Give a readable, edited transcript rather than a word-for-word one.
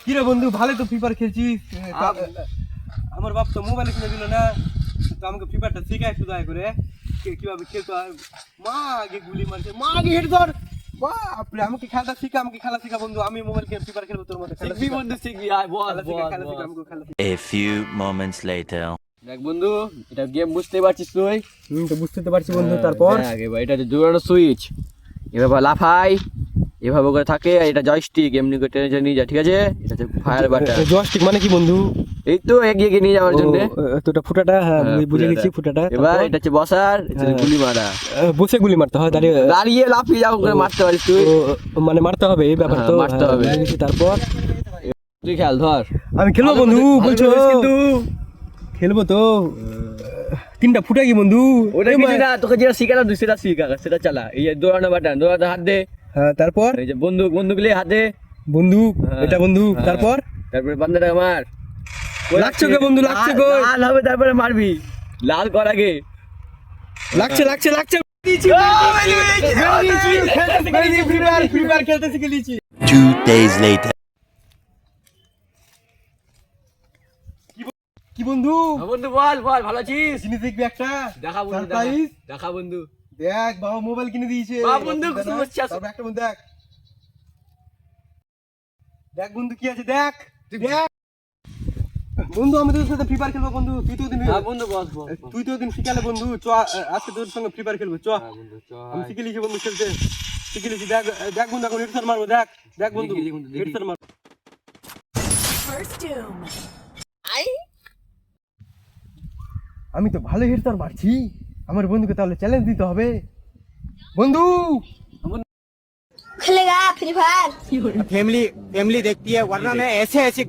কি রে বন্ধু, ভালো তো ফ্রি ফায়ার খেলছিস। আমার বাপ তো মোবাইলে কিনে দিল না, তো আমাকে ফ্রি ফায়ারটা শেখায় একটু দয়া করে কিভাবে খেলতে হয়। মা আগে গুলি মারছে, মা আগে হেড ধর। বাপরে, আমাকে খেলা শিখা বন্ধু। আমি মোবাইল গেম ফ্রি ফায়ার খেলবো তোর মতো। শিখবি বন্ধু, শিখবি। আয় বল বল বল। আমাকে খেলা শিখা। A few moments later. দেখ বন্ধু, এটা গেম বুঝতে পারছিস তুই? তো বুঝতে তো পারছি বন্ধু। তারপর দেখ এবার এটা জোরানো সুইচ, এভাবে লাফাই, এভাবে করে থাকে। আর এটা জয়স্টিক, এমনি করে টেনে নিয়ে যা, ঠিক আছে? এটা হচ্ছে ফায়ার বাটন। জয়স্টিক মানে কি বন্ধু? এই তো এগিয়ে এগিয়ে নিয়ে যাওয়ার জন্য। তোটা ফুটাটা, হ্যাঁ বুঝে গেছি ফুটাটা। এবার এটা হচ্ছে বসার, এটা হচ্ছে গুলি মারা। বসে গুলি মারতে হয়, দাঁড়িয়ে দাঁড়িয়ে লাফিয়ে যাও করে মারতে পারিস তুই। মানে মারতে হবে এই ব্যাপার তো। মারতে হবে। তারপর তুই খেয়াল ধর। আমি খেলবো বন্ধু, বলছো কিন্তু খেলবো তো। তিনটা ফুটা কি বন্ধু? ওটা কিছু না, তোকে যেটা শিখালাম তুই সেটা শিখা, সেটা চালা। এই যে দৌড়ানো বাটন, দৌড়াতে হাত দে। হ্যাঁ তারপর এই যে বন্দুক, বন্দুক নিয়ে হাতে বন্দুক, এটা বন্দুক। হ্যাঁ। তারপর তারপরে বান্দাটা মার। লাগছে গো বন্ধু, লাগছে গো। লাল হবে তারপরে মারবি, লাল কর আগে। লাগছে লাগছে লাগছে। ফ্রি ফায়ার খেলতে শিখে নিয়েছি। 2 days later. কি বন্ধু, বন্ধু বল বল, ভালো আছিস? জিনিস দেখবি একটা? দেখা বন্ধু, সারপ্রাইজ। দেখা বন্ধু। দেখ বাবা মোবাইল কিনে দিয়েছে। বাহ বন্ধু, খুব খুশি আছো? তারপর একটা বন্ধু দেখ, দেখ বন্ধু কি আছে দেখ। দেখ বন্ধু, আমি তোর সাথে ফ্রি ফায়ার খেলবো বন্ধু। তুই তো দিন বন্ধু বস বস। তুই তো দিন শিখালে বন্ধু। চ আজকে তোর সঙ্গে ফ্রি ফায়ার খেলবো। চ বন্ধু চ। আমি শিখে লিখে বন্ধু খেলতে শিখে লিখি। দেখ দেখ বন্ধু, এখন হেডশট মারবো। দেখ দেখ বন্ধু, দেখি, বন্ধু, দেখি। হেডশট মার। আমি তো ভালো হেডশট মারছি। আমার বন্ধুকে তাহলে চ্যালেঞ্জ দিতে হবে। বন্ধু खेलेगा फ्री फायर फैमिली फैमिली देखती है, वरना मैं ऐसे ऐसे